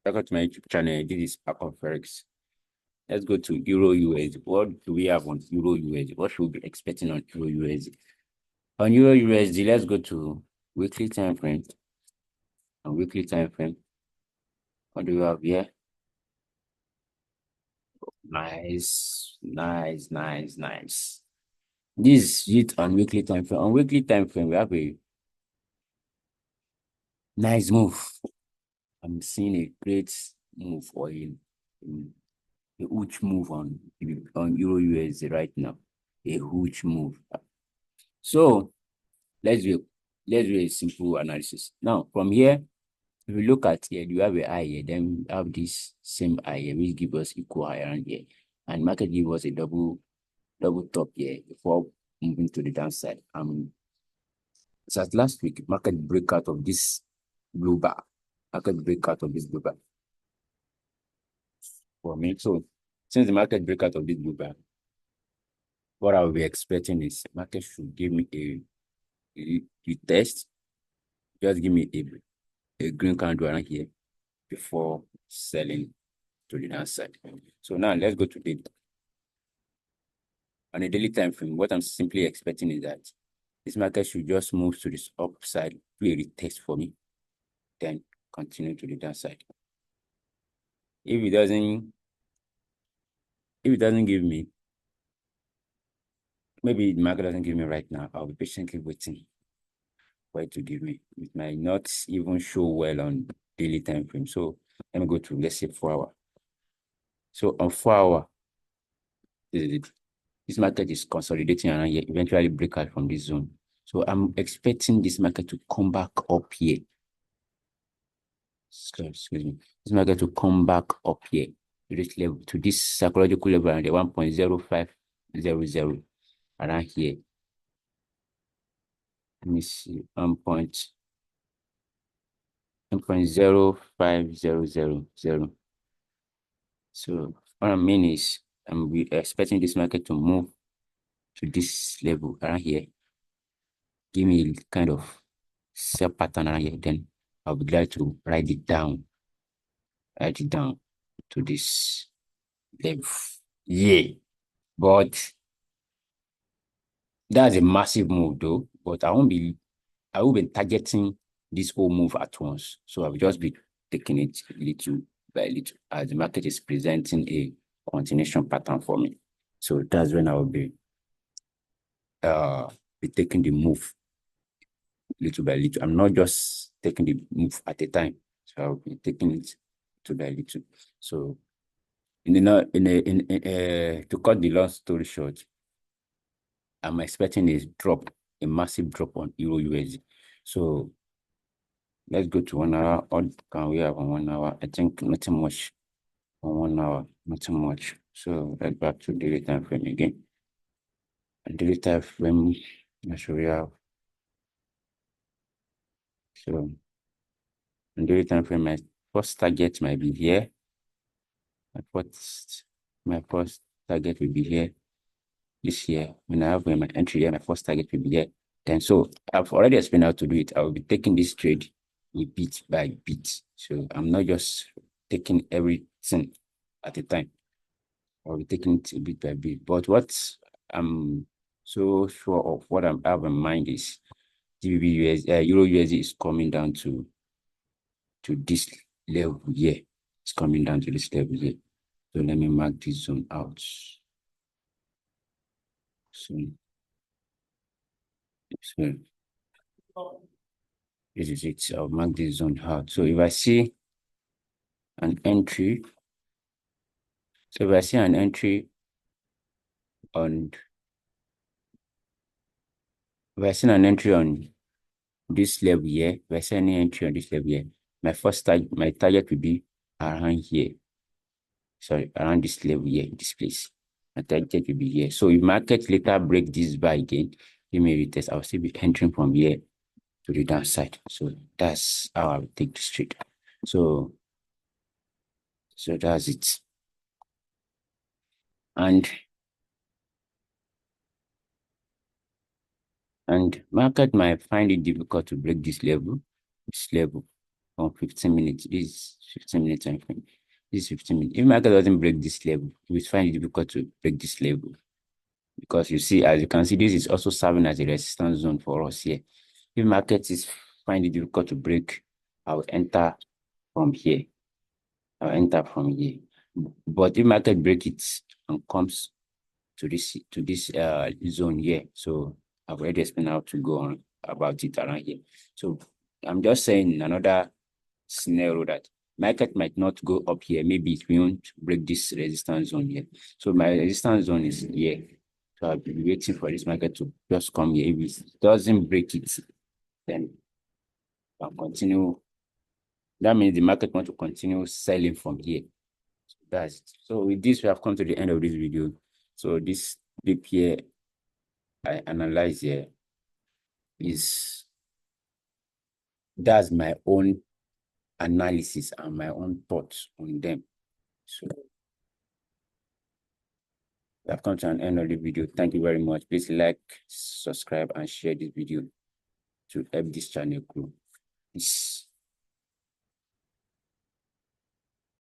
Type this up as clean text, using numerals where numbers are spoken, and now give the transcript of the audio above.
Welcome to my YouTube channel. This is Archon Forex. Let's go to Euro USD. What do we have on Euro USD? What should we be expecting on Euro USD? On Euro USD, let's go to weekly time frame. On weekly time frame, what do we have here? Nice. This is it on weekly time frame. On weekly time frame, we have a nice move. I'm seeing a great move or a huge move on Euro USD right now. A huge move. So let's do a simple analysis. Now from here, if you look at here, you have a high here, then we have this same high here, which gives us equal high around here. And market give us a double top here before moving to the downside. So as last week, market break out of this blue bar. Market break out of this blue bar. For me, so since the market break out of this blue bar, what I will be expecting is market should give me a test. Just give me a green candle around here before selling to the downside. So now let's go to the on a daily time frame. What I'm simply expecting is that this market should just move to this upside, do a retest for me, then continue to the downside. If it doesn't give me, maybe the market doesn't give me right now, I'll be patiently waiting for it to give me. It might not even show well on daily time frame. So let me go to, let's say, 4 hour. So on 4 hour, this market is consolidating and eventually break out from this zone. So I'm expecting this market to come back up here. Excuse me. This market to come back up here to this level, to this psychological level around the 1.0500 around here. Let me see, 1.0500. So what I mean is I'm expecting this market to move to this level around here. Give me kind of sell pattern around here, then I'll be glad to write it down to this level. Yeah, but that's a massive move though. But I will be targeting this whole move at once. So I'll just be taking it little by little as the market is presenting a continuation pattern for me. So that's when I will be taking the move little by little. I'm not just taking the move at a time. So I'll be taking it little by little. So to cut the long story short, I'm expecting a massive drop on Euro USD. So let's go to 1 hour. What can we have on 1 hour? I think nothing much on 1 hour, nothing much. So let's back to daily time frame again. And daily time frame, I should have. So on daily time frame, my first target might be here. My first target will be here. This here, when I have my entry here, my first target will be here. Then so I've already explained how to do it. I will be taking this trade bit by bit. So I'm not just taking everything at a time. I'll be taking it bit by bit. But what I'm so sure of, what I have in mind is Euro USD is coming down to this level here. It's coming down to this level here. So let me mark this zone out. So this is it. I'll mark this zone out. So if I see an entry, on this level here, if I see any entry on this level here, my target will be around here. Sorry, around this level here, this place. My target will be here. So if market later break this bar again, give me a retest, I'll still be entering from here to the downside. So that's how I will take this trade. So that's it. And market might find it difficult to break this level. on 15 minutes. This is 15 minutes time frame. This is 15 minutes. If market doesn't break this level, we find it difficult to break this level. Because you see, as you can see, this is also serving as a resistance zone for us here. If market is find it difficult to break, I'll enter from here. I'll enter from here. But if market break it and comes to this zone here, so I've already explained how to go on about it around here. So I'm just saying another scenario that market might not go up here. Maybe it won't break this resistance zone here. So my resistance zone is here. So I'll be waiting for this market to just come here. If it doesn't break it, then I'll continue. That means the market wants to continue selling from here. So that's it. So with this, we have come to the end of this video. So this dip here I analyze here that's my own analysis and my own thoughts on them. So we have come to an end of the video. Thank you very much. Please like, subscribe, and share this video to help this channel grow. Peace.